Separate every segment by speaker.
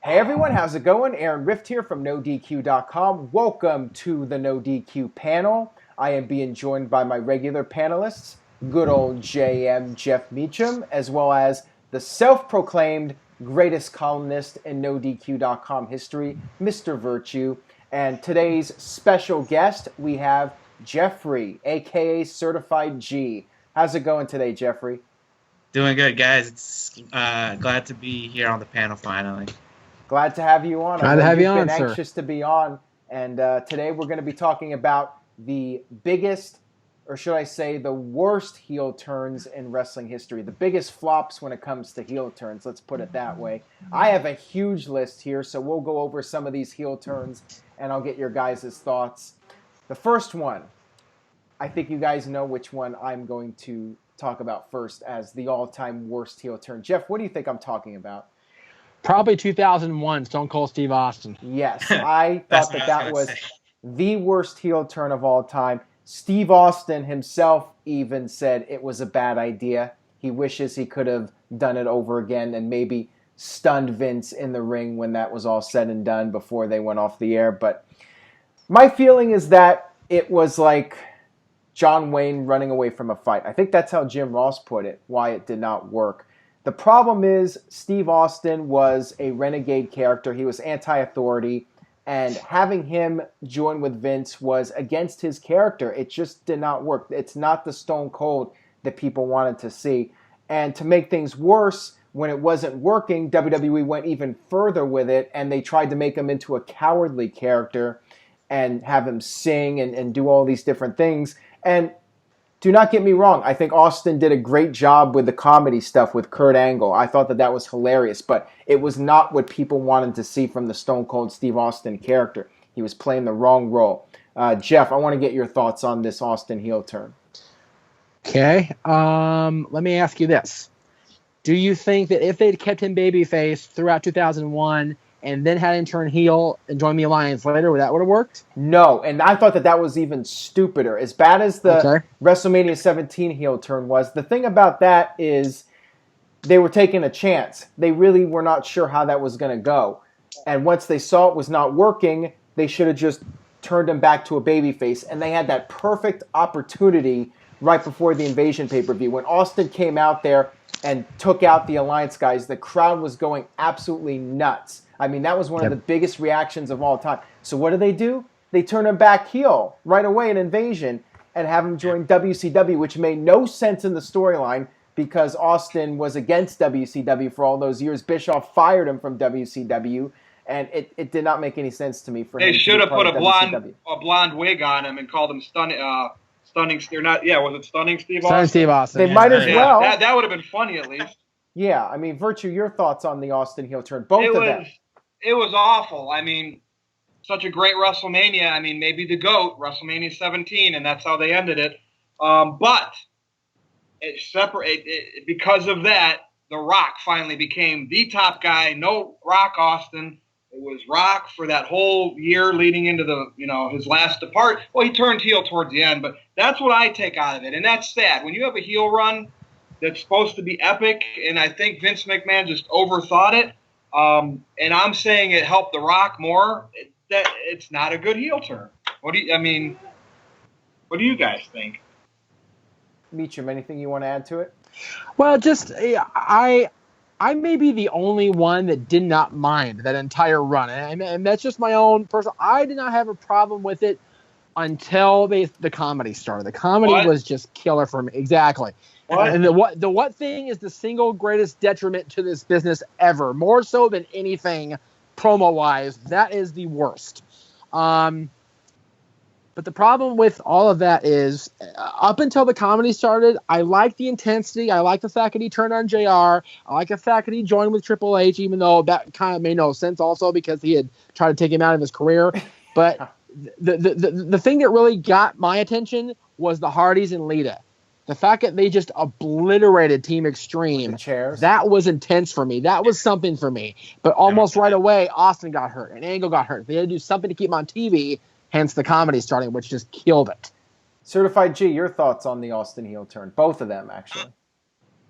Speaker 1: Hey everyone, how's it going? Aaron Rift here from NoDQ.com. Welcome to the NoDQ panel. I am being joined by my regular panelists, good old JM Jeff Meacham, as well as the self-proclaimed greatest columnist in NoDQ.com history, Mr. Virtue. And today's special guest, we have Jeffrey, aka Certified G. How's it going today, Jeffrey?
Speaker 2: Doing good, guys. It's glad to be here on the panel finally.
Speaker 1: Glad to have you on.
Speaker 3: Glad to have you on,
Speaker 1: You've been
Speaker 3: sir.
Speaker 1: anxious to be on. And today we're going to be talking about the biggest, or should I say, the worst heel turns in wrestling history. The biggest flops when it comes to heel turns. Let's put it that way. I have a huge list here, so we'll go over some of these heel turns, and I'll get your guys' thoughts. The first one, I think you guys know which one I'm going to talk about first as the all-time worst heel turn. Jeff, what do you think I'm talking about?
Speaker 3: Probably 2001, Stone Cold Steve Austin.
Speaker 1: Yes, I thought that was the worst heel turn of all time. Steve Austin himself even said it was a bad idea. He wishes he could have done it over again and maybe stunned Vince in the ring when that was all said and done before they went off the air. But my feeling is that it was like John Wayne running away from a fight. I think that's how Jim Ross put it, why it did not work. The problem is Steve Austin was a renegade character. He was anti-authority, and having him join with Vince was against his character. It just did not work. It's not the Stone Cold that people wanted to see. And to make things worse, when it wasn't working, WWE went even further with it, and they tried to make him into a cowardly character and have him sing and do all these different things. And do not get me wrong. I think Austin did a great job with the comedy stuff with Kurt Angle. I thought that was hilarious, but it was not what people wanted to see from the Stone Cold Steve Austin character. He was playing the wrong role. Jeff, I want to get your thoughts on this Austin heel turn.
Speaker 3: Okay. Let me ask you this. Do you think that if they'd kept him babyface throughout 2001 and then had him turn heel and join the Alliance later, that would have worked?
Speaker 1: No, and I thought that was even stupider. As bad as the WrestleMania 17 heel turn was, the thing about that is they were taking a chance. They really were not sure how that was going to go. And once they saw it was not working, they should have just turned him back to a babyface. And they had that perfect opportunity right before the Invasion pay-per-view. When Austin came out there and took out the Alliance guys, the crowd was going absolutely nuts. I mean, that was one of the biggest reactions of all time. So what do? They turn him back heel right away in Invasion and have him join WCW, which made no sense in the storyline because Austin was against WCW for all those years. Bischoff fired him from WCW, and it did not make any sense to me for him.
Speaker 4: They should have put a blonde wig on him and called him Stunning Steve Austin?
Speaker 3: Steve Austin.
Speaker 1: They might as well.
Speaker 4: That would have been funny at least.
Speaker 1: Yeah, I mean, Virtue, your thoughts on the Austin heel turn? Both of them.
Speaker 4: It was awful. I mean, such a great WrestleMania. I mean, maybe the GOAT, WrestleMania 17, and that's how they ended it. But because of that, The Rock finally became the top guy. No Rock Austin. It was Rock for that whole year leading into his last depart. Well, he turned heel towards the end, but that's what I take out of it, and that's sad. When you have a heel run that's supposed to be epic, and I think Vince McMahon just overthought it. And I'm saying it helped The Rock more. That it's not a good heel turn. What do you guys think?
Speaker 1: Meacham, anything you want to add to it?
Speaker 3: Well, just I may be the only one that did not mind that entire run, and that's just my own personal. I did not have a problem with it until the comedy started. The comedy was just killer for me. Exactly. And the what thing is the single greatest detriment to this business ever, more so than anything promo-wise. That is the worst. But the problem with all of that is, up until the comedy started, I liked the intensity. I liked the fact that he turned on JR. I like the fact that he joined with Triple H, even though that kind of made no sense also because he had tried to take him out of his career. But the thing that really got my attention was the Hardys and Lita. The fact that they just obliterated Team Extreme, that was intense for me. That was something for me. But almost right away, Austin got hurt and Angle got hurt. They had to do something to keep him on TV, hence the comedy starting, which just killed it.
Speaker 1: Certified G, your thoughts on the Austin heel turn? Both of them, actually.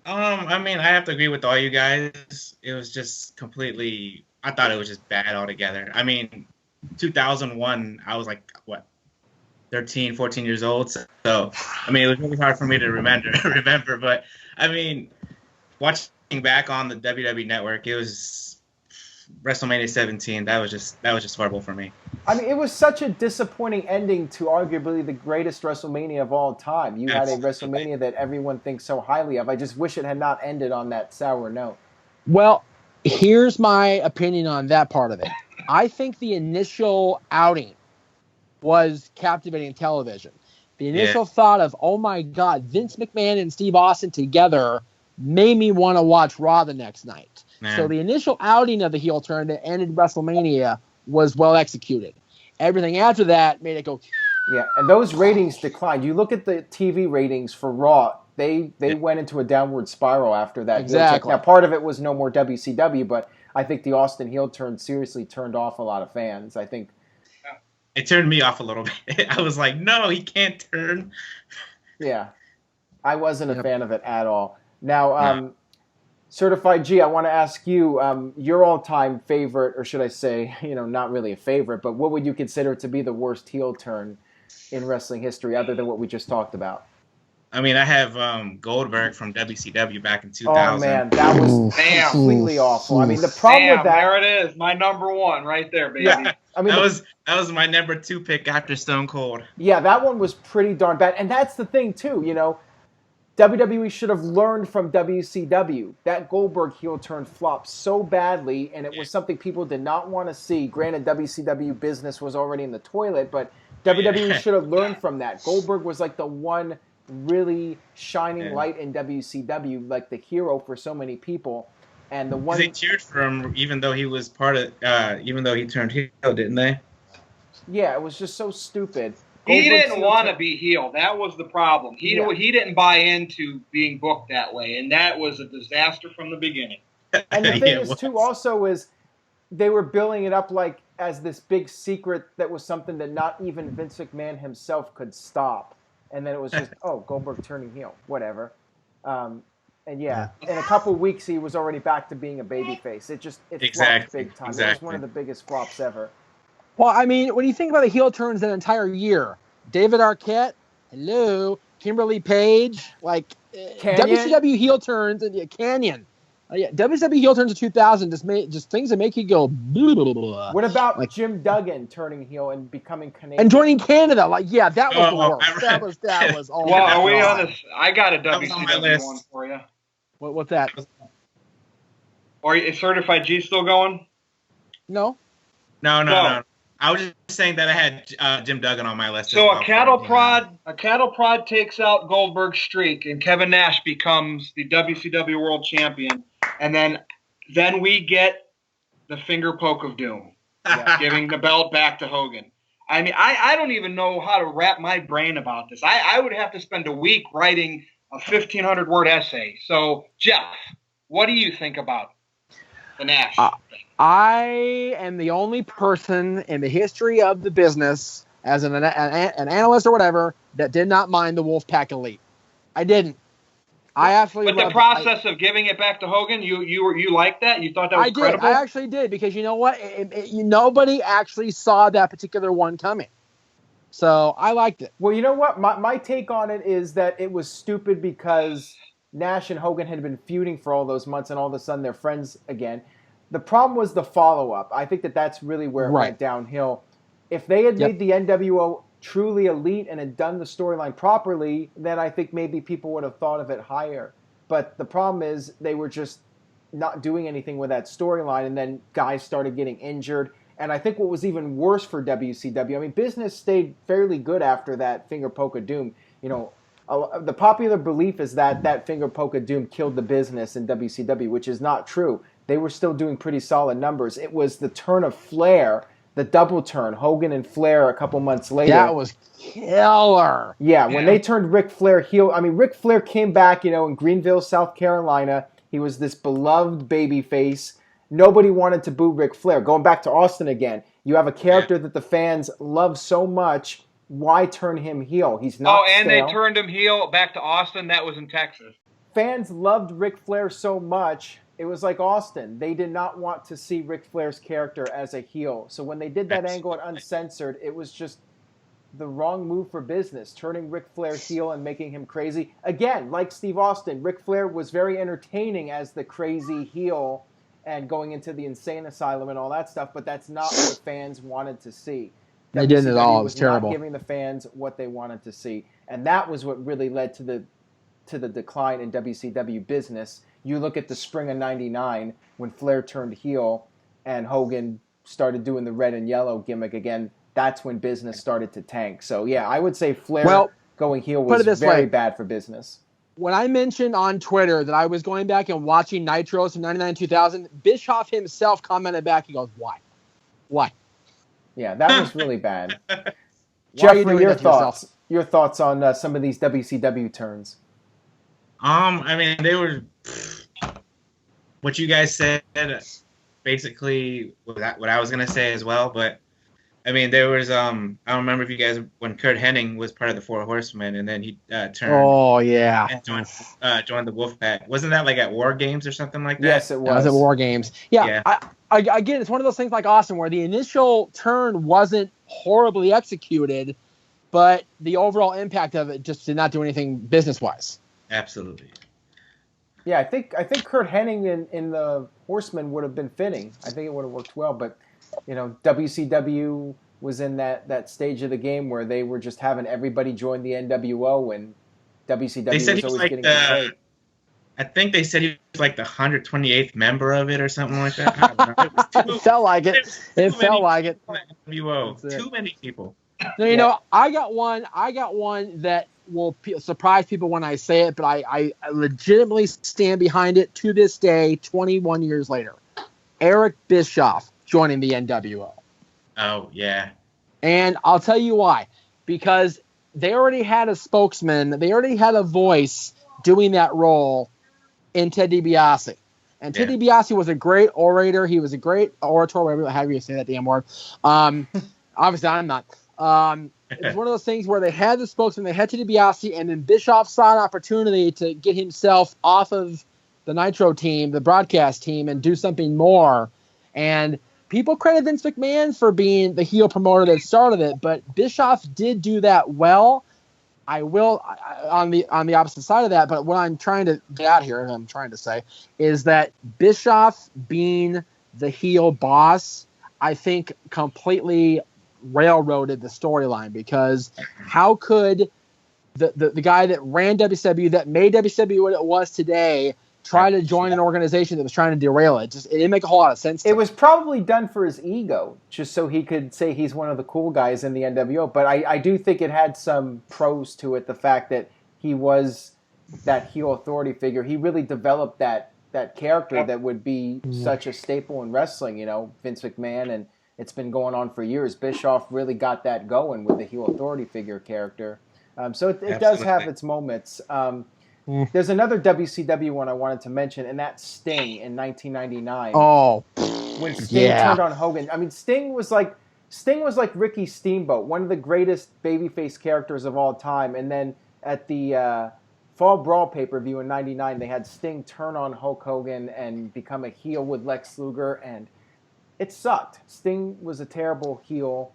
Speaker 2: I mean, I have to agree with all you guys. It was just completely I thought it was just bad altogether. I mean, 2001, I was like, what, 13, 14 years old. So I mean, it was really hard for me to remember. But I mean, watching back on the WWE Network, it was WrestleMania 17. That was just horrible for me.
Speaker 1: I mean, it was such a disappointing ending to arguably the greatest WrestleMania of all time. You had a WrestleMania that everyone thinks so highly of. I just wish it had not ended on that sour note.
Speaker 3: Well, here's my opinion on that part of it. I think the initial outing was captivating television. The initial thought of, oh my God, Vince McMahon and Steve Austin together made me want to watch Raw the next night. Man. So the initial outing of the heel turn that ended WrestleMania was well executed. Everything after that made it go.
Speaker 1: Yeah, and those ratings declined. You look at the TV ratings for Raw, they went into a downward spiral after that.
Speaker 3: Exactly.
Speaker 1: Now, part of it was no more WCW, but I think the Austin heel turn seriously turned off a lot of fans. I think
Speaker 2: it turned me off a little bit. I was like, no, he can't turn.
Speaker 1: Yeah, I wasn't a fan of it at all. Now, Certified G, I want to ask you your all-time favorite, or should I say, not really a favorite, but what would you consider to be the worst heel turn in wrestling history, other than what we just talked about?
Speaker 2: I mean, I have Goldberg from WCW back in 2000.
Speaker 1: Oh, man, that was completely awful. I mean, the problem with that...
Speaker 4: There it is, my number one right there, baby.
Speaker 2: Yeah, I mean, that was my number 2 pick after Stone Cold.
Speaker 1: Yeah, that one was pretty darn bad. And that's the thing, too, WWE should have learned from WCW. That Goldberg heel turn flopped so badly, and it was something people did not want to see. Granted, WCW business was already in the toilet, but WWE should have learned from that. Goldberg was like the one really shining light in WCW, like the hero for so many people. And the one
Speaker 2: they cheered for him, even though he was even though he turned heel, didn't they?
Speaker 1: Yeah, it was just so stupid.
Speaker 4: He didn't want to be heel. That was the problem. He didn't buy into being booked that way, and that was a disaster from the beginning.
Speaker 1: And the thing is, too, also is they were billing it up like as this big secret that was something that not even Vince McMahon himself could stop. And then it was just, Goldberg turning heel, whatever. And in a couple weeks he was already back to being a babyface. It flopped big time. Exactly. It was one of the biggest flops ever.
Speaker 3: Well, I mean, when you think about the heel turns that entire year, David Arquette, hello, Kimberly Page, like WCW heel turns and Canyon. WCW heel turns in 2000 just things that make you go blah, blah, blah.
Speaker 1: What about Jim Duggan turning heel and becoming Canadian?
Speaker 3: And joining Canada, that was the worst. That was all.
Speaker 4: Well, are we on this? I got a WCW one for you.
Speaker 3: What's that?
Speaker 4: Or is Certified G still going?
Speaker 3: No.
Speaker 2: No. I was just saying that I had Jim Duggan on my list.
Speaker 4: So a cattle prod takes out Goldberg's streak, and Kevin Nash becomes the WCW World Champion, and then we get the finger poke of doom, giving the belt back to Hogan. I mean, I don't even know how to wrap my brain about this. I would have to spend a week writing a 1,500-word essay. So, Jeff, what do you think about the Nash thing?
Speaker 3: I am the only person in the history of the business, as an analyst or whatever, that did not mind the Wolfpack Elite. I didn't. I absolutely.
Speaker 4: But the process of giving it back to Hogan, you liked that? You thought that was incredible?
Speaker 3: I actually did, because you know what? Nobody actually saw that particular one coming. So I liked it.
Speaker 1: Well, you know what? My take on it is that it was stupid because Nash and Hogan had been feuding for all those months, and all of a sudden they're friends again. The problem was the follow-up. I think that's really where it went downhill. If they had made the NWO truly elite and had done the storyline properly, then I think maybe people would have thought of it higher. But the problem is they were just not doing anything with that storyline, and then guys started getting injured. And I think what was even worse for WCW, I mean, business stayed fairly good after that finger poke of doom. The popular belief is that finger poke of doom killed the business in WCW, which is not true. They were still doing pretty solid numbers. It was the turn of Flair, the double turn, Hogan and Flair a couple months later.
Speaker 3: That was killer.
Speaker 1: Yeah, when they turned Ric Flair heel. I mean, Ric Flair came back, in Greenville, South Carolina. He was this beloved babyface. Nobody wanted to boo Ric Flair. Going back to Austin again, you have a character that the fans love so much. Why turn him heel? He's not
Speaker 4: and
Speaker 1: stale.
Speaker 4: They turned him heel back to Austin. That was in Texas.
Speaker 1: Fans loved Ric Flair so much. it was like Austin. They did not want to see Ric Flair's character as a heel. So when they did that angle at Uncensored, it was just the wrong move for business, turning Ric Flair heel and making him crazy. Again, like Steve Austin, Ric Flair was very entertaining as the crazy heel and going into the insane asylum and all that stuff, but that's not what fans wanted to see.
Speaker 3: They didn't at all. It was terrible.
Speaker 1: Not giving the fans what they wanted to see. And that was what really led to the decline in WCW business. You look at the spring of '99 when Flair turned heel and Hogan started doing the red and yellow gimmick again. That's when business started to tank. So, yeah, I would say Flair going heel was very bad for business.
Speaker 3: When I mentioned on Twitter that I was going back and watching Nitros from 99 2000, Bischoff himself commented back. He goes, why? Why?
Speaker 1: Yeah, that was really bad. Jeffrey, your thoughts on some of these WCW turns?
Speaker 2: I mean, they were what you guys said. Basically, what I was gonna say as well. But I mean, there was I don't remember if you guys when Kurt Hennig was part of the Four Horsemen, and then he turned.
Speaker 3: Oh yeah.
Speaker 2: And joined the Wolfpack. Wasn't that like at War Games or something like that?
Speaker 1: Yes, it was.
Speaker 3: That was at War Games. Yeah. Again, it's one of those things like Austin where the initial turn wasn't horribly executed, but the overall impact of it just did not do anything business-wise.
Speaker 2: Absolutely.
Speaker 1: Yeah, I think Kurt Hennig in the Horsemen would have been fitting. I think it would have worked well, but WCW was in that stage of the game where they were just having everybody join the NWO, and WCW was always getting betrayed.
Speaker 2: I think they said he was like the 128th member of it or something like that. I don't know.
Speaker 3: It felt like it. It felt like it.
Speaker 2: Too many people.
Speaker 3: No, I got one that will surprise people when I say it, but I legitimately stand behind it to this day, 21 years later. Eric Bischoff joining the NWO.
Speaker 2: Oh, yeah.
Speaker 3: And I'll tell you why. Because they already had a spokesman. They already had a voice doing that role in Ted DiBiase. And Ted DiBiase was a great orator. He was a great orator, whatever, however you say that damn word. Obviously, I'm not. It was one of those things where they had the spokesman, they had Ted DiBiase, and then Bischoff saw an opportunity to get himself off of the Nitro team, the broadcast team, and do something more. And people credit Vince McMahon for being the heel promoter that started it, but Bischoff did do that well. I will on the opposite side of that, but what I'm trying to get out here, and I'm trying to say, is that Bischoff being the heel boss, I think completely railroaded the storyline, because how could the guy that ran WCW, that made WCW what it was today, try to join an organization that was trying to derail it? It didn't make a whole lot of sense.
Speaker 1: It was probably done for his ego, just so he could say he's one of the cool guys in the NWO. But I do think it had some pros to it, the fact that he was that heel authority figure. He really developed that character that would be such a staple in wrestling, Vince McMahon, and it's been going on for years. Bischoff really got that going with the heel authority figure character. So it does have its moments. There's another WCW one I wanted to mention, and that's Sting in 1999.
Speaker 3: Oh,
Speaker 1: when Sting turned on Hogan. I mean, Sting was like Ricky Steamboat, one of the greatest babyface characters of all time. And then at the Fall Brawl pay-per-view in '99, they had Sting turn on Hulk Hogan and become a heel with Lex Luger, and it sucked. Sting was a terrible heel.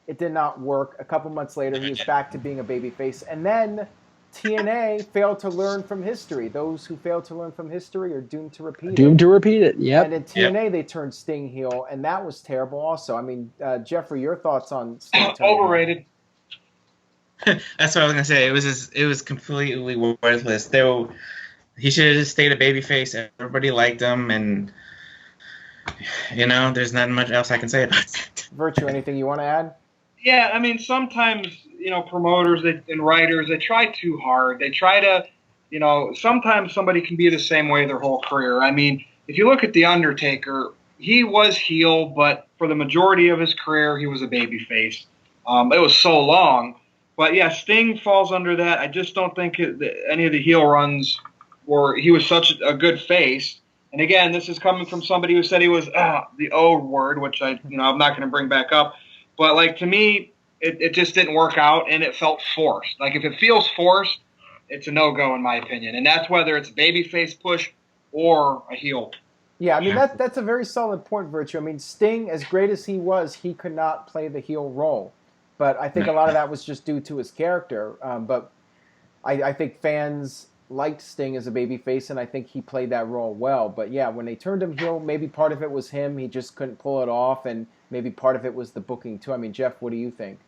Speaker 1: It did not work. A couple months later, he was back to being a babyface, and then TNA failed to learn from history. Those who fail to learn from history are doomed to repeat it.
Speaker 3: Doomed to repeat it, yep.
Speaker 1: And in TNA, they turned Sting heel, and that was terrible also. I mean, Jeffrey, your thoughts on Sting?
Speaker 4: Overrated.
Speaker 2: That's what I was going to say. It was completely worthless. He should have just stayed a babyface. Everybody liked him, and, there's not much else I can say about it.
Speaker 1: Virtue, anything you want to add?
Speaker 4: Yeah, I mean, sometimes, promoters and writers, they try too hard. They try to, sometimes somebody can be the same way their whole career. I mean, if you look at The Undertaker, he was heel, but for the majority of his career, he was a babyface. It was so long. But, yeah, Sting falls under that. I just don't think any of the heel runs he was such a good face. And, again, this is coming from somebody who said he was the O word, which I'm not going to bring back up. But, to me, it just didn't work out, and it felt forced. If it feels forced, it's a no-go in my opinion. And that's whether it's a babyface push or a heel.
Speaker 1: Yeah, I mean, that's a very solid point, Virtue. I mean, Sting, as great as he was, he could not play the heel role. But I think a lot of that was just due to his character. But I think fans liked Sting as a babyface, and I think he played that role well. But yeah, when they turned him heel, maybe part of it was him. He just couldn't pull it off, and maybe part of it was the booking, too. I mean, Jeff, what do you think?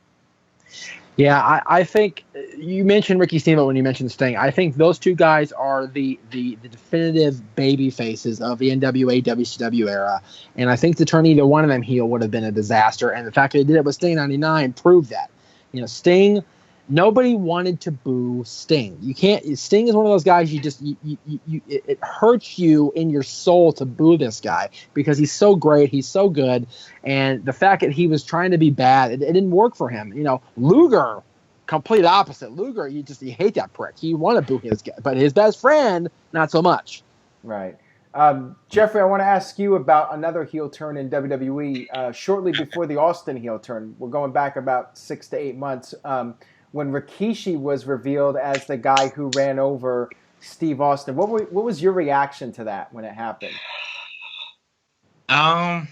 Speaker 3: Yeah, I think you mentioned Ricky Steamboat when you mentioned Sting. I think those two guys are the definitive baby faces of the NWA WCW era. And I think to turn either one of them heel would have been a disaster. And the fact that they did it with Sting 99 proved that. You know, Sting, nobody wanted to boo Sting. You can't. Sting is one of those guys it hurts you in your soul to boo this guy because he's so great, he's so good, and the fact that he was trying to be bad, it didn't work for him. You know, Luger, complete opposite. Luger, you hate that prick. You want to boo his guy, but his best friend, not so much.
Speaker 1: Right. Jeffrey, I want to ask you about another heel turn in WWE shortly before the Austin heel turn. We're going back about 6 to 8 months. When Rikishi was revealed as the guy who ran over Steve Austin. What was your reaction to that when it happened?
Speaker 2: I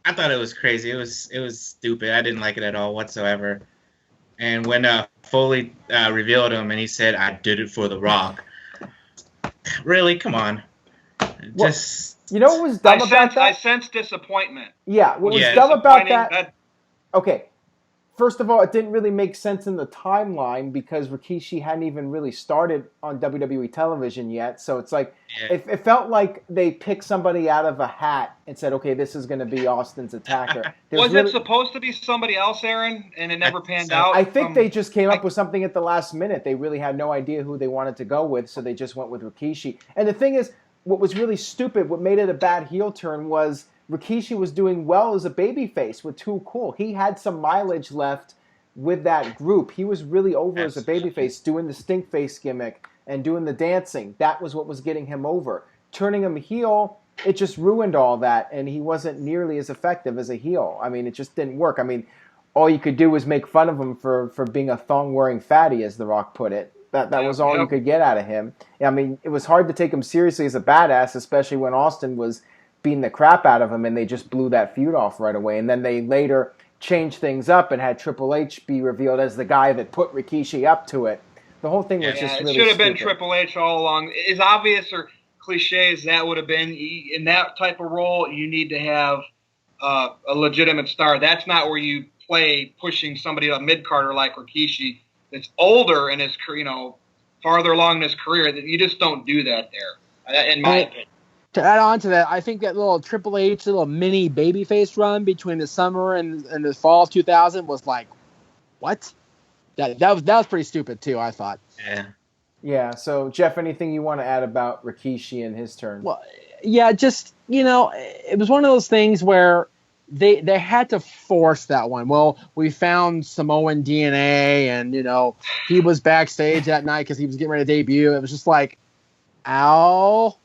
Speaker 2: thought it was crazy. It was stupid. I didn't like it at all whatsoever. And when Foley revealed him and he said, "I did it for The Rock." Really? Come on. Just
Speaker 1: you know what was dumb about that?
Speaker 4: I sense disappointment.
Speaker 1: Yeah, what was dumb about that? Okay. First of all, it didn't really make sense in the timeline because Rikishi hadn't even really started on WWE television yet. So it's like, it felt like they picked somebody out of a hat and said, okay, this is going to be Austin's attacker.
Speaker 4: Was it supposed to be somebody else, Aaron, and it never panned out?
Speaker 1: I think they just came up with something at the last minute. They really had no idea who they wanted to go with, so they just went with Rikishi. And the thing is, what was really stupid, what made it a bad heel turn was Rikishi was doing well as a babyface with Too Cool. He had some mileage left with that group. He was really over as a babyface, doing the stink face gimmick and doing the dancing. That was what was getting him over. Turning him heel, it just ruined all that, and he wasn't nearly as effective as a heel. I mean, it just didn't work. I mean, all you could do was make fun of him for being a thong-wearing fatty, as The Rock put it. That was all you could get out of him. I mean, it was hard to take him seriously as a badass, especially when Austin was beating the crap out of him, and they just blew that feud off right away. And then they later changed things up and had Triple H be revealed as the guy that put Rikishi up to it. The whole thing was just really
Speaker 4: it should have been
Speaker 1: stupid.
Speaker 4: Triple H all along. As obvious or cliche as that would have been, in that type of role, you need to have a legitimate star. That's not where you play pushing somebody, a mid-carder like Rikishi that's older and is, farther along in his career. You just don't do that there, in my opinion.
Speaker 3: To add on to that, I think that little Triple H little mini babyface run between the summer and the fall of 2000 was like, what? That was pretty stupid too, I thought.
Speaker 2: Yeah.
Speaker 1: Yeah. So Jeff, anything you want to add about Rikishi and his turn?
Speaker 3: Well, yeah, just it was one of those things where they had to force that one. Well, we found Samoan DNA, and he was backstage that night because he was getting ready to debut. It was just like, ow.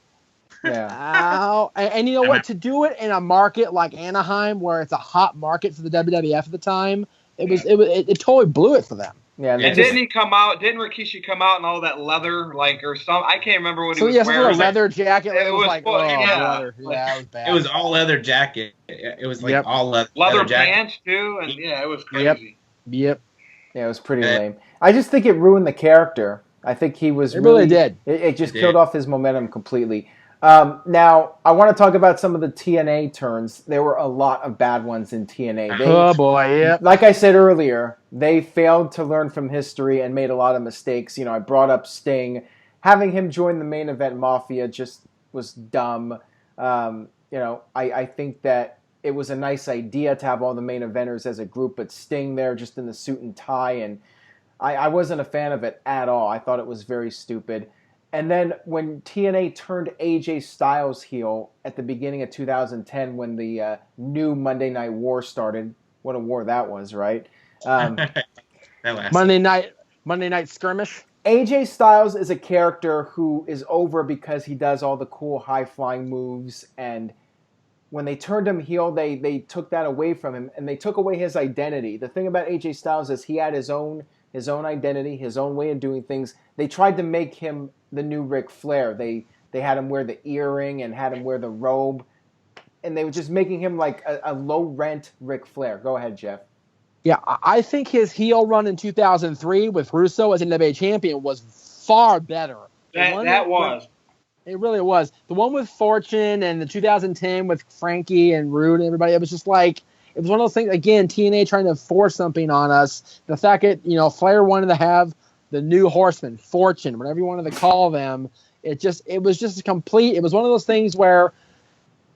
Speaker 1: Yeah.
Speaker 3: Ow. And you know what? To do it in a market like Anaheim, where it's a hot market for the WWF at the time, it totally blew it for them.
Speaker 1: Yeah.
Speaker 4: And didn't Rikishi come out in all that leather, or some? I can't remember what he was wearing.
Speaker 3: A leather jacket. It was like,
Speaker 4: brother.
Speaker 3: Yeah, it was bad.
Speaker 2: It was all leather jacket. It was like all
Speaker 4: leather
Speaker 2: jacket.
Speaker 4: Pants too, and it was crazy.
Speaker 3: Yep.
Speaker 1: Yeah, it was pretty lame. I just think it ruined the character. I think he was
Speaker 3: really did.
Speaker 1: It just killed off his momentum completely. Now, I want to talk about some of the TNA turns. There were a lot of bad ones in TNA.
Speaker 3: Oh, boy, yeah.
Speaker 1: Like I said earlier, they failed to learn from history and made a lot of mistakes. I brought up Sting. Having him join the main event Mafia just was dumb. I think that it was a nice idea to have all the main eventers as a group, but Sting there just in the suit and tie, and I wasn't a fan of it at all. I thought it was very stupid. And then when TNA turned AJ Styles heel at the beginning of 2010 when the new Monday Night War started, what a war that was, right?
Speaker 3: Monday Night Skirmish.
Speaker 1: AJ Styles is a character who is over because he does all the cool high-flying moves, and when they turned him heel, they took that away from him, and they took away his identity. The thing about AJ Styles is he had his own identity, his own way of doing things. They tried to make him the new Ric Flair. They They had him wear the earring and had him wear the robe. And they were just making him like a low-rent Ric Flair. Go ahead, Jeff.
Speaker 3: Yeah, I think his heel run in 2003 with Russo as NWA champion was far better.
Speaker 4: That was.
Speaker 3: It really was. The one with Fortune and the 2010 with Frankie and Rude and everybody, it was just like, it was one of those things, again, TNA trying to force something on us. The fact that, Flair wanted to have the new Horseman, Fortune, whatever you wanted to call them, it was just complete. It was one of those things where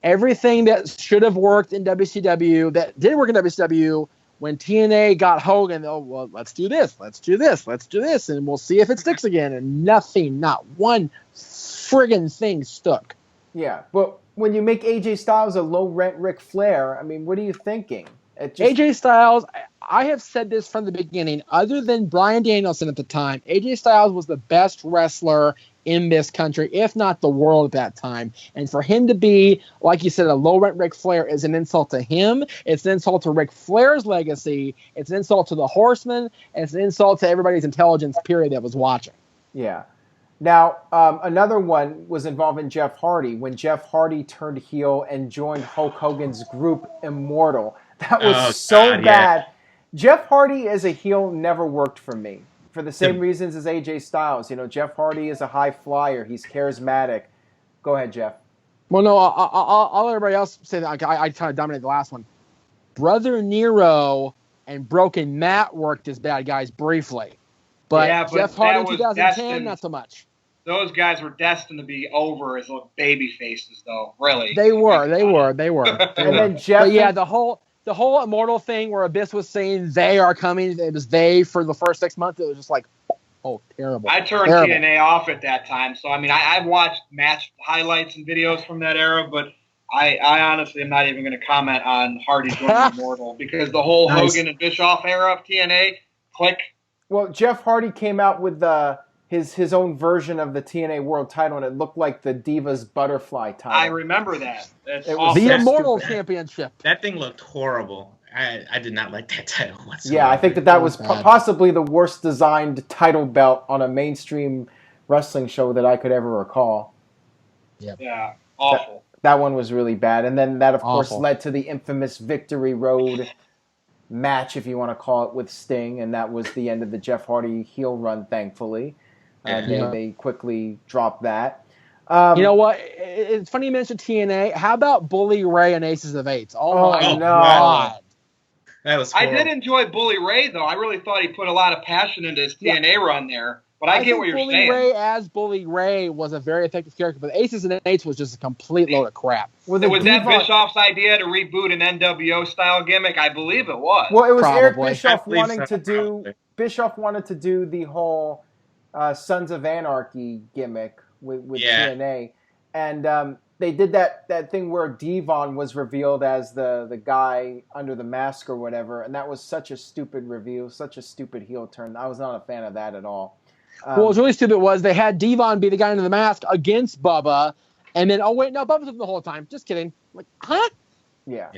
Speaker 3: everything that should have worked in WCW, that didn't work in WCW, when TNA got Hogan, well, let's do this, and we'll see if it sticks again. And nothing, not one friggin' thing stuck.
Speaker 1: Yeah, but when you make AJ Styles a low-rent Ric Flair, I mean, what are you thinking?
Speaker 3: AJ Styles, I have said this from the beginning, other than Bryan Danielson at the time, AJ Styles was the best wrestler in this country, if not the world at that time. And for him to be, like you said, a low-rent Ric Flair is an insult to him. It's an insult to Ric Flair's legacy. It's an insult to the Horsemen. And it's an insult to everybody's intelligence, period, that was watching.
Speaker 1: Yeah. Now, another one was involving Jeff Hardy. When Jeff Hardy turned heel and joined Hulk Hogan's group Immortal. That was bad. Yeah. Jeff Hardy as a heel never worked for me. For the same reasons as AJ Styles. Jeff Hardy is a high flyer. He's charismatic. Go ahead, Jeff.
Speaker 3: Well, no, I'll let everybody else say that. I kind of dominated the last one. Brother Nero and Broken Matt worked as bad guys briefly. But Jeff Hardy in 2010, not so much.
Speaker 4: Those guys were destined to be over as little baby faces, though, really.
Speaker 3: They were.
Speaker 1: And then Jeff...
Speaker 3: But yeah, the whole Immortal thing where Abyss was saying they are coming, it was they for the first 6 months, it was just like, terrible.
Speaker 4: I turned TNA off at that time. So, I mean, I've watched match highlights and videos from that era, but I honestly am not even going to comment on Hardy joining Immortal because the whole Hogan and Bischoff era of TNA, click.
Speaker 1: Well, Jeff Hardy came out with his own version of the TNA World title, and it looked like the Divas Butterfly title.
Speaker 4: I remember that.
Speaker 3: It was the Immortal Championship.
Speaker 2: That thing looked horrible. I did not like that title whatsoever.
Speaker 1: Yeah, I think that was possibly the worst designed title belt on a mainstream wrestling show that I could ever recall.
Speaker 3: Yep.
Speaker 4: Yeah, awful.
Speaker 1: That one was really bad. And then that, of course, led to the infamous Victory Road match, if you want to call it, with Sting, and that was the end of the Jeff Hardy heel run, thankfully. They quickly dropped that.
Speaker 3: You know what? It's funny you mentioned TNA. How about Bully Ray and Aces of Eights? Oh my God.
Speaker 2: That was
Speaker 4: horrible. I did enjoy Bully Ray, though. I really thought he put a lot of passion into his TNA run there. But I get what you're saying.
Speaker 3: Bully Ray as Bully Ray was a very effective character, but Aces and Eights was just a complete load of crap.
Speaker 4: Was that Bischoff's idea to reboot an NWO-style gimmick? I believe it was.
Speaker 1: Well, it was Eric Bischoff wanting to do... Bischoff wanted to do the whole Sons of Anarchy gimmick with TNA. And they did that thing where Devon was revealed as the guy under the mask or whatever, and that was such a stupid reveal, such a stupid heel turn. I was not a fan of that at all.
Speaker 3: What was really stupid was they had Devon be the guy under the mask against Bubba, and then, oh, wait, no, Bubba's with him the whole time. Just kidding. Like, huh?
Speaker 1: Yeah.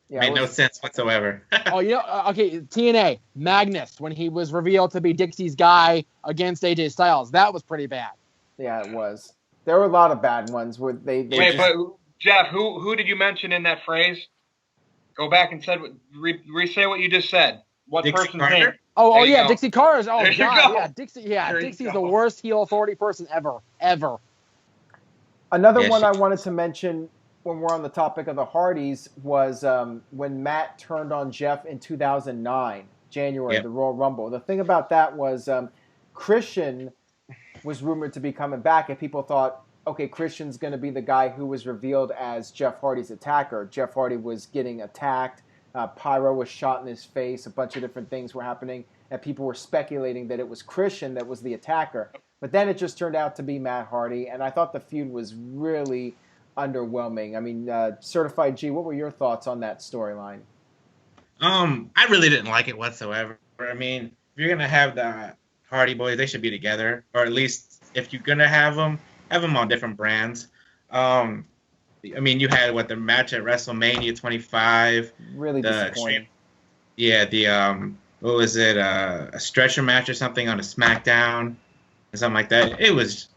Speaker 2: Made no sense whatsoever.
Speaker 3: Okay, TNA, Magnus, when he was revealed to be Dixie's guy against AJ Styles. That was pretty bad.
Speaker 1: Yeah, it was. There were a lot of bad ones where they
Speaker 4: Wait, but Jeff, who did you mention in that phrase? Go back and re-say what you just said. What
Speaker 2: Dixie
Speaker 4: person's name?
Speaker 3: Oh yeah, Dixie Carter's. Oh
Speaker 4: there
Speaker 3: God, yeah, Dixie's the worst heel authority person ever.
Speaker 1: Another one I wanted to mention when we're on the topic of the Hardys was when Matt turned on Jeff in 2009, January, the Royal Rumble. The thing about that was Christian was rumored to be coming back, and people thought, okay, Christian's going to be the guy who was revealed as Jeff Hardy's attacker. Jeff Hardy was getting attacked. Pyro was shot in his face. A bunch of different things were happening, and people were speculating that it was Christian that was the attacker. But then it just turned out to be Matt Hardy, and I thought the feud was really underwhelming. I mean, Certified G, what were your thoughts on that storyline?
Speaker 2: I really didn't like it whatsoever. I mean, if you're going to have the Hardy Boys, they should be together, or at least if you're going to have them on different brands. I mean, you had the match at WrestleMania 25.
Speaker 1: Really disappointing.
Speaker 2: What was it? A stretcher match or something on a SmackDown, or something like that.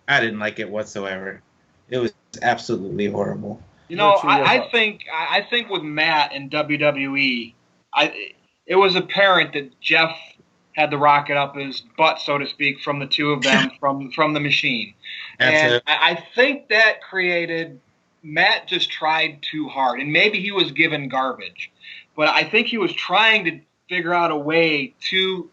Speaker 2: I didn't like it whatsoever. It was absolutely horrible.
Speaker 4: You know, I think with Matt and WWE, it was apparent that Jeff had the rocket up his butt, so to speak, from the two of them, from the machine. And I think that created, Matt just tried too hard, and maybe he was given garbage, but I think he was trying to figure out a way to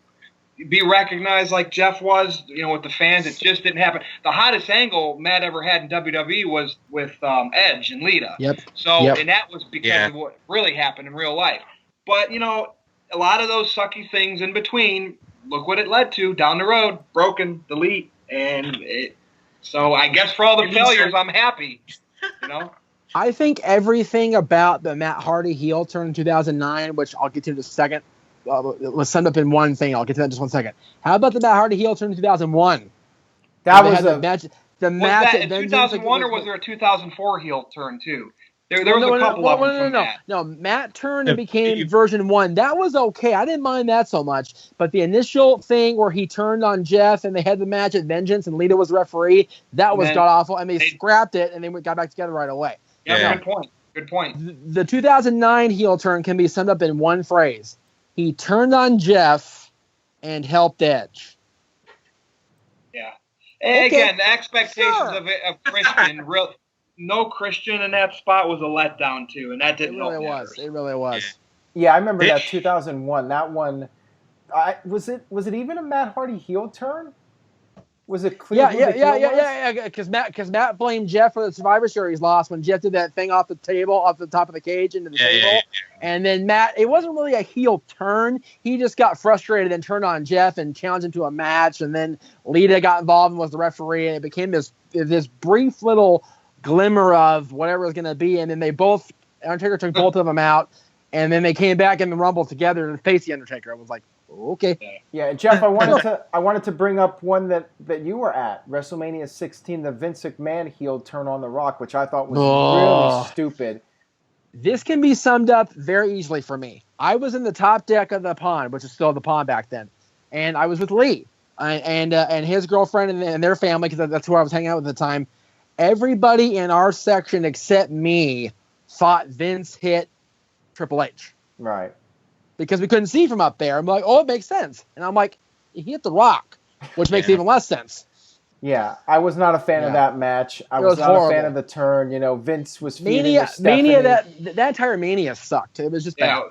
Speaker 4: be recognized like Jeff was, with the fans. It just didn't happen. The hottest angle Matt ever had in WWE was with Edge and Lita.
Speaker 3: Yep.
Speaker 4: And that was because of what really happened in real life. But, a lot of those sucky things in between, look what it led to down the road, broken, delete. So I guess for all the failures, I'm happy,
Speaker 3: I think everything about the Matt Hardy heel turn in 2009, which I'll get to in a second, let's sum up in one thing. I'll get to that in just 1 second. How about the Matt Hardy heel turn in 2001?
Speaker 1: That was
Speaker 3: the match. The match
Speaker 4: was that in 2001, or was there a 2004 heel turn too? There was a couple of them. No, Matt turned and became version 1. That was okay. I didn't mind that so much. But the initial thing where he turned on Jeff and they had the match at Vengeance and Lita was the referee, that was god awful. And they scrapped it and they got back together right away. Yeah, good point.
Speaker 3: The 2009 heel turn can be summed up in one phrase. He turned on Jeff and helped Edge.
Speaker 4: Yeah. And again, the expectations of Christian, no Christian in that spot was a letdown too, and that didn't help.
Speaker 3: It really was.
Speaker 1: Yeah, I remember that 2001. That one, was it even a Matt Hardy heel turn? Was it clear?
Speaker 3: Yeah. Because Matt blamed Jeff for the Survivor Series loss when Jeff did that thing off the top of the cage into the table. Yeah. And then Matt, it wasn't really a heel turn. He just got frustrated and turned on Jeff and challenged him to a match. And then Lita got involved and was the referee, and it became this brief little glimmer of whatever it was going to be. And then Undertaker took both of them out, and then they came back in the Rumble together and faced the Undertaker. I was like, okay.
Speaker 1: Yeah, Jeff, I wanted to bring up one that you were at, WrestleMania 16, the Vince McMahon heel turn on The Rock, which I thought was really stupid.
Speaker 3: This can be summed up very easily for me. I was in the top deck of the pond, which is still the pond back then, and I was with Lee and his girlfriend and their family, because that's who I was hanging out with at the time. Everybody in our section except me thought Vince hit Triple H.
Speaker 1: Right.
Speaker 3: Because we couldn't see from up there. I'm like, it makes sense. And I'm like, he hit The Rock, which makes even less sense.
Speaker 1: Yeah, I was not a fan of that match. I was not horrible. A fan of the turn. Vince was feuding with Stephanie.
Speaker 3: Mania, that entire Mania sucked. It was just bad.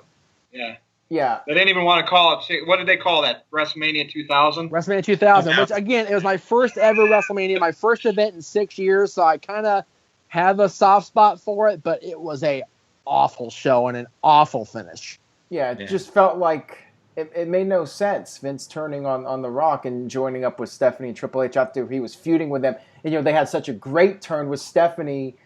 Speaker 4: Yeah. They didn't even want to call it. What did they call that? WrestleMania 2000?
Speaker 3: WrestleMania 2000, which, again, it was my first ever WrestleMania, my first event in 6 years, so I kind of have a soft spot for it, but it was a awful show and an awful finish.
Speaker 1: Yeah, it just felt like it made no sense. Vince turning on The Rock and joining up with Stephanie and Triple H after he was feuding with them. And, they had such a great turn with Stephanie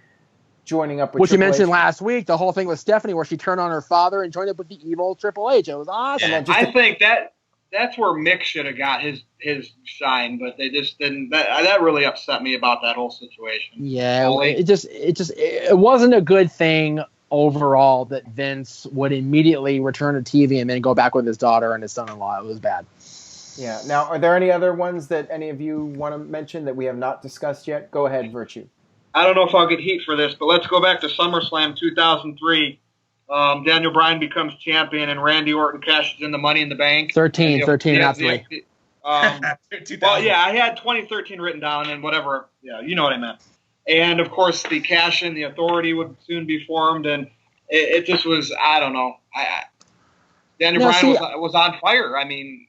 Speaker 1: joining up with
Speaker 3: Which
Speaker 1: Triple
Speaker 3: you mentioned
Speaker 1: H.
Speaker 3: last week, the whole thing with Stephanie where she turned on her father and joined up with the evil Triple H. It was awesome.
Speaker 4: Yeah. I think that's where Mick should have got his shine, but they just didn't. That really upset me about that whole situation.
Speaker 3: Yeah, it wasn't a good thing overall that Vince would immediately return to TV and then go back with his daughter and his son-in-law. It was bad.
Speaker 1: Yeah. Now, are there any other ones that any of you want to mention that we have not discussed yet? Go ahead, Virtue.
Speaker 4: I don't know if I'll get heat for this, but let's go back to SummerSlam 2003. Daniel Bryan becomes champion and Randy Orton cashes in the Money in the Bank.
Speaker 3: 13, not 3.
Speaker 4: Well, yeah, I had 2013 written down and whatever. Yeah, you know what I meant. And, of course, the cash-in, the Authority would soon be formed, and it just was, I don't know. Daniel Bryan was on fire. I mean...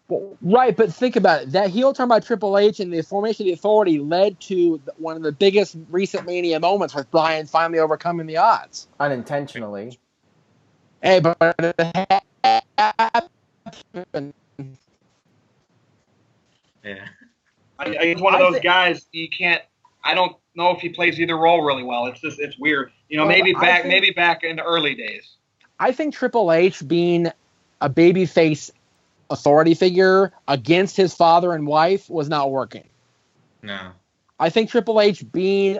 Speaker 3: Well, right, but think about it. That heel turn by Triple H and the formation of the Authority led to one of the biggest recent Mania moments with Bryan finally overcoming the odds.
Speaker 1: Unintentionally.
Speaker 3: Hey, but it happened.
Speaker 4: Yeah. He's one of those guys you can't... I don't know if he plays either role really well. It's weird. Maybe back in the early days.
Speaker 3: I think Triple H being a babyface authority figure against his father and wife was not working.
Speaker 2: No.
Speaker 3: I think Triple H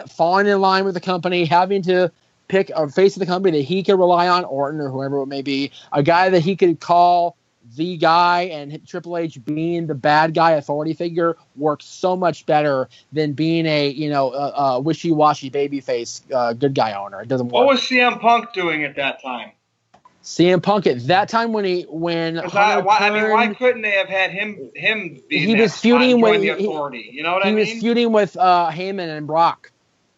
Speaker 3: falling in line with the company, having to pick a face of the company that he could rely on, Orton or whoever it may be, a guy that he could call the guy and Triple H being the bad guy authority figure works so much better than being a wishy-washy babyface good guy owner. It doesn't work.
Speaker 4: What was CM Punk doing at that time?
Speaker 3: CM Punk at that time when
Speaker 4: why couldn't they have had him be
Speaker 3: he was feuding with
Speaker 4: the authority? You know what I mean?
Speaker 3: He was feuding with Heyman and Brock.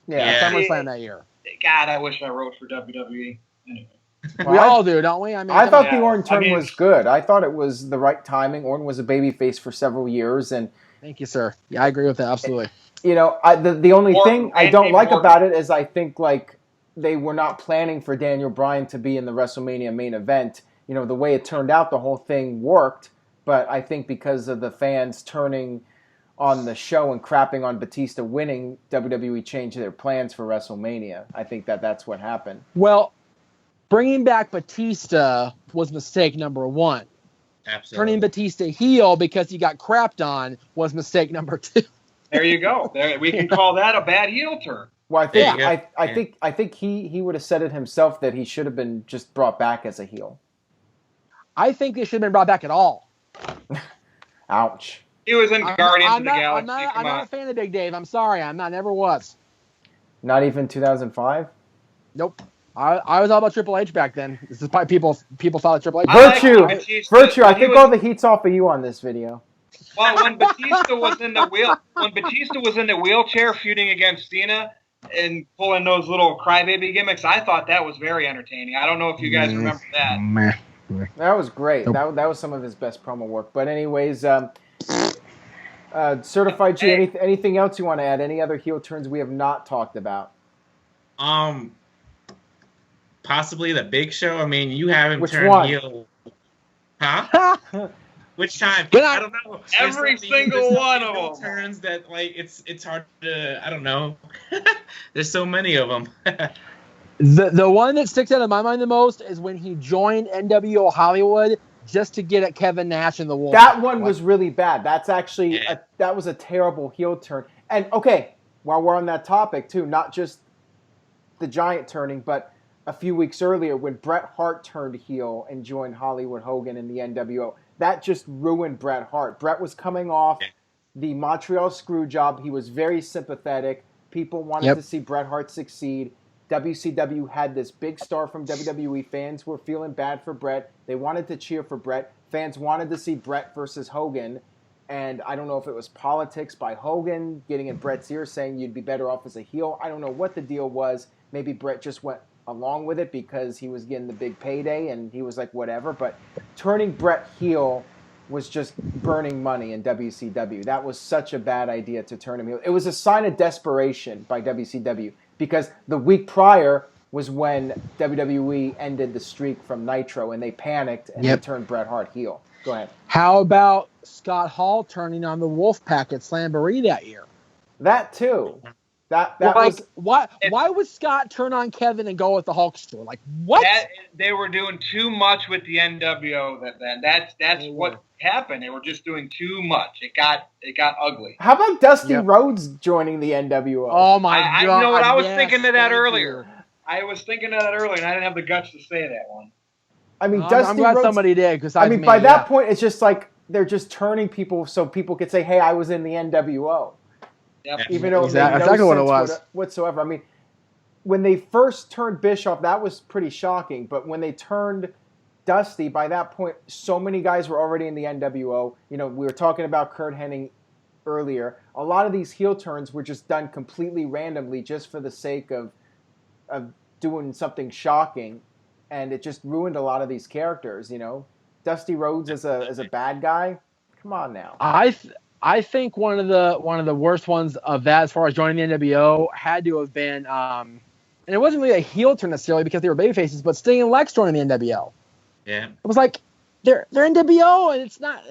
Speaker 2: Yeah.
Speaker 3: SummerSlam that year.
Speaker 4: God, I wish I wrote for WWE. Anyway.
Speaker 3: We all do, don't we? I mean,
Speaker 1: I thought the Orton turn was good. I thought it was the right timing. Orton was a babyface for several years, and
Speaker 3: thank you, sir. Yeah, I agree with that absolutely.
Speaker 1: The only thing I don't like about it is I think like they were not planning for Daniel Bryan to be in the WrestleMania main event. The way it turned out, the whole thing worked, but I think because of the fans turning on the show and crapping on Batista winning, WWE changed their plans for WrestleMania. I think that's what happened.
Speaker 3: Well, bringing back Batista was mistake number one.
Speaker 2: Absolutely.
Speaker 3: Turning Batista heel because he got crapped on was mistake number two.
Speaker 4: There you go. We can call that a bad heel turn.
Speaker 1: Well, I think he would have said it himself that he should have been just brought back as a heel.
Speaker 3: I think they should have been brought back at all.
Speaker 1: Ouch.
Speaker 4: He was in Guardians of the Galaxy.
Speaker 3: I'm not a fan of Big Dave. I'm sorry. Never was.
Speaker 1: Not even 2005?
Speaker 3: Nope. I was all about Triple H back then. This is why people follow Triple H.
Speaker 1: Virtue. I think all the heat's off of you on this video.
Speaker 4: Well, when Batista was in the wheelchair feuding against Cena and pulling those little crybaby gimmicks, I thought that was very entertaining. I don't know if you guys remember that.
Speaker 1: That was great. That was some of his best promo work. But anyways, Certified G, anything else you want to add? Any other heel turns we have not talked about?
Speaker 2: Possibly the Big Show. I mean, you haven't
Speaker 1: Which
Speaker 2: turned
Speaker 1: one?
Speaker 2: heel. Huh? Which time? I don't know.
Speaker 4: Every single one of them
Speaker 2: turns that it's hard to. I don't know. There's so many of them.
Speaker 3: The one that sticks out in my mind the most is when he joined NWO Hollywood just to get at Kevin Nash and the Wolf.
Speaker 1: That one was really bad. That's actually that was a terrible heel turn. And okay, while we're on that topic too, not just the Giant turning, but a few weeks earlier when Bret Hart turned heel and joined Hollywood Hogan in the NWO. That just ruined Bret Hart. Bret was coming off the Montreal Screwjob. He was very sympathetic. People wanted to see Bret Hart succeed. WCW had this big star from WWE. Fans were feeling bad for Bret. They wanted to cheer for Bret. Fans wanted to see Bret versus Hogan. And I don't know if it was politics by Hogan getting in Bret's ear saying you'd be better off as a heel. I don't know what the deal was. Maybe Bret just went along with it because he was getting the big payday and he was like, whatever. But turning Bret heel was just burning money in WCW. That was such a bad idea to turn him heel. It was a sign of desperation by WCW because the week prior was when WWE ended the streak from Nitro and they panicked and they turned Bret Hart heel. Go ahead.
Speaker 3: How about Scott Hall turning on the Wolfpack at Slamboree that year?
Speaker 1: That too. That
Speaker 3: was why would Scott turn on Kevin and go with the Hulkster? Like what?
Speaker 4: They were doing too much with the NWO. That's what happened. They were just doing too much. It got ugly.
Speaker 1: How about Dusty Rhodes joining the NWO?
Speaker 3: Oh my God!
Speaker 4: You know what? I was thinking of that earlier. I was thinking of that earlier, and I didn't have the guts to say that one.
Speaker 1: I mean, Dusty
Speaker 3: I'm glad
Speaker 1: Rhodes,
Speaker 3: somebody did because
Speaker 1: by that point, it's just like they're just turning people so people could say, "Hey, I was in the NWO."
Speaker 4: Yep.
Speaker 1: Even though
Speaker 3: exactly what it was
Speaker 1: whatsoever. I mean, when they first turned Bischoff, that was pretty shocking. But when they turned Dusty, by that point, so many guys were already in the NWO. We were talking about Kurt Hennig earlier. A lot of these heel turns were just done completely randomly, just for the sake of doing something shocking, and it just ruined a lot of these characters. Dusty Rhodes as a bad guy. Come on now.
Speaker 3: I think one of the worst ones of that, as far as joining the NWO, had to have been, and it wasn't really a heel turn necessarily because they were babyfaces, but Sting and Lex joining the NWO.
Speaker 2: Yeah,
Speaker 3: it was like they're NWO, and it's not.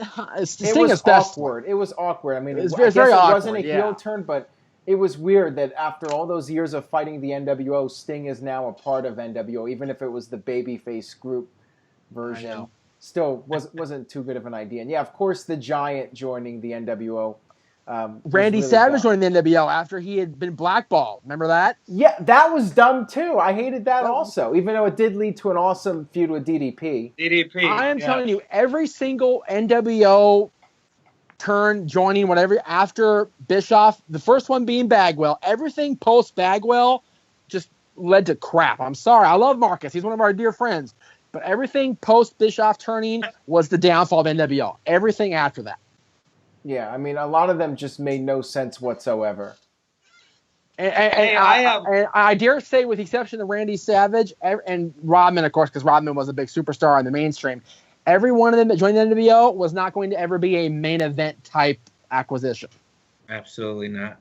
Speaker 3: Sting is best.
Speaker 1: Awkward. It was awkward. I mean,
Speaker 3: it was very awkward.
Speaker 1: It wasn't a heel turn, but it was weird that after all those years of fighting the NWO, Sting is now a part of NWO, even if it was the babyface group version. Still wasn't too good of an idea. And yeah, of course, the Giant joining the NWO
Speaker 3: Randy
Speaker 1: really
Speaker 3: Savage
Speaker 1: dumb.
Speaker 3: joined the NWO after he had been blackballed. Remember that?
Speaker 1: Yeah, that was dumb too. I hated that also, even though it did lead to an awesome feud with DDP.
Speaker 3: I am telling you, every single NWO turn, joining, whatever, after Bischoff, the first one being Bagwell, everything post Bagwell just led to crap. I'm sorry. I love Marcus. He's one of our dear friends. But everything post Bischoff turning was the downfall of NWO. Everything after that.
Speaker 1: Yeah, I mean, a lot of them just made no sense whatsoever.
Speaker 3: And I dare say, with the exception of Randy Savage and Rodman, of course, because Rodman was a big superstar in the mainstream, every one of them that joined the NWO was not going to ever be a main event type acquisition.
Speaker 2: Absolutely not.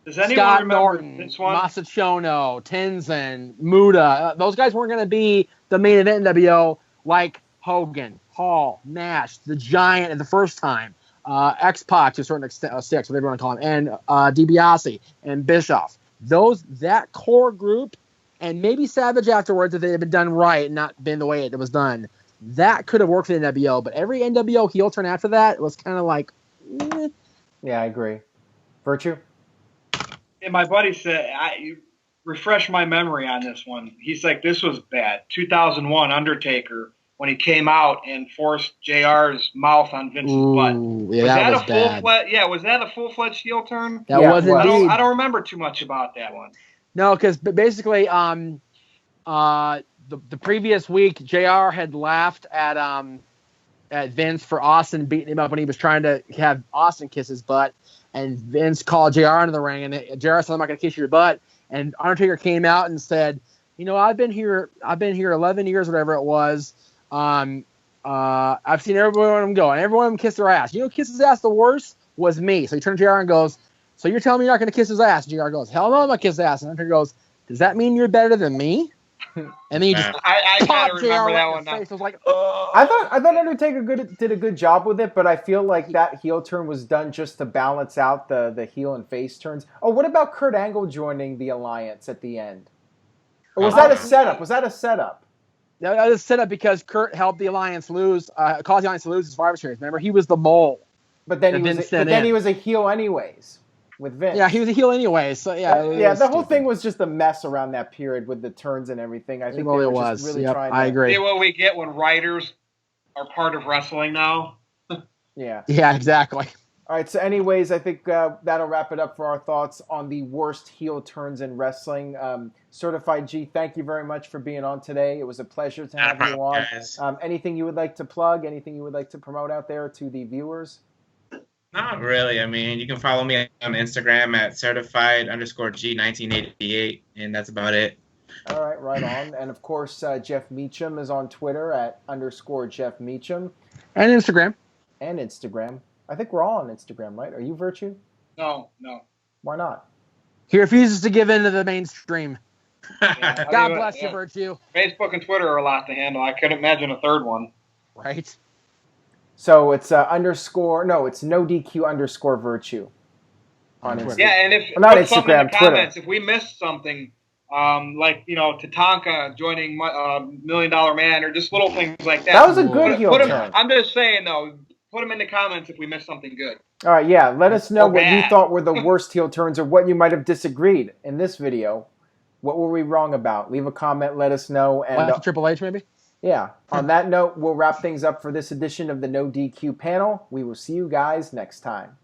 Speaker 4: Does anyone
Speaker 3: Scott
Speaker 4: remember
Speaker 3: Norton,
Speaker 4: this one?
Speaker 3: Masachono, Tenzin, Muda, those guys weren't going to be the main event NWO like Hogan, Hall, Nash, the Giant at the first time, X-Pac to a certain extent, Six, whatever you want to call him, and DiBiase and Bischoff. That core group, and maybe Savage afterwards if they had been done right and not been the way it was done, that could have worked for the NWO. But every NWO heel turn after that was kind of like, eh.
Speaker 1: Yeah, I agree. Virtue?
Speaker 4: And my buddy said, you refresh my memory on this one. He's like, this was bad. 2001 Undertaker, when he came out and forced JR's mouth on Vince's butt.
Speaker 3: Yeah, that was bad.
Speaker 4: Was that a full-fledged heel turn?
Speaker 3: That was indeed.
Speaker 4: I don't remember too much about that one.
Speaker 3: No, because basically, the previous week, JR had laughed at Vince for Austin beating him up when he was trying to have Austin kiss his butt. And Vince called JR into the ring, and JR said, "I'm not going to kiss your butt." And Undertaker came out and said, I've been here 11 years, whatever it was. I've seen every one of them go, and every one of them kiss their ass. Who kissed his ass the worst was me. So he turned to JR and goes, "So you're telling me you're not going to kiss his ass?" And JR goes, "Hell no, I'm not kiss his ass." And Undertaker goes, "Does that mean you're better than me?" And then you just
Speaker 4: I kind of remember
Speaker 3: JR
Speaker 4: that
Speaker 3: right
Speaker 4: one
Speaker 3: in the
Speaker 4: now.
Speaker 3: face. I was like,
Speaker 1: I thought Undertaker did a good job with it, but I feel like that heel turn was done just to balance out the heel and face turns. Oh, what about Kurt Angle joining the Alliance at the end? Or was that a setup?
Speaker 3: That was set up because Kurt helped the Alliance lose, caused the Alliance to lose his Survivor Series. Remember, he was the mole.
Speaker 1: But then he was a heel anyways with Vince.
Speaker 3: Yeah, he was a heel anyway. So yeah,
Speaker 1: the whole thing was just a mess around that period with the turns and everything. I think
Speaker 3: it
Speaker 1: they were
Speaker 3: was.
Speaker 1: just really trying to.
Speaker 3: I agree.
Speaker 4: See what we get when writers are part of wrestling now.
Speaker 1: Yeah.
Speaker 3: Yeah, exactly.
Speaker 1: All right, so anyways, I think that'll wrap it up for our thoughts on the worst heel turns in wrestling. Certified G, thank you very much for being on today. It was a pleasure to have you on. Anything you would like to plug? Anything you would like to promote out there to the viewers?
Speaker 2: Not really. I mean, you can follow me on Instagram at certified_G1988, and that's about it.
Speaker 1: All right, right on. And, of course, Jeff Meacham is on Twitter at _Jeff Meacham.
Speaker 3: And Instagram.
Speaker 1: I think we're all on Instagram, right? Are you Virtue?
Speaker 4: No.
Speaker 1: Why not?
Speaker 3: He refuses to give in to the mainstream.
Speaker 4: Yeah,
Speaker 3: God bless you, Virtue.
Speaker 4: Facebook and Twitter are a lot to handle. I couldn't imagine a third one.
Speaker 3: Right.
Speaker 1: So it's it's NoDQ_Virtue on Instagram.
Speaker 4: Yeah, and if
Speaker 1: not
Speaker 4: put something in
Speaker 1: Instagram,
Speaker 4: the comments, if we missed something, like Tatanka joining $1 Million Man, or just little things like that.
Speaker 1: That was a good heel turn.
Speaker 4: I'm just saying though, put them in the comments if we missed something good.
Speaker 1: All right, yeah. Let us know what you thought were the worst heel turns, or what you might have disagreed in this video. What were we wrong about? Leave a comment. Let us know. And
Speaker 3: Triple H, maybe.
Speaker 1: Yeah. On that note, we'll wrap things up for this edition of the No DQ panel. We will see you guys next time.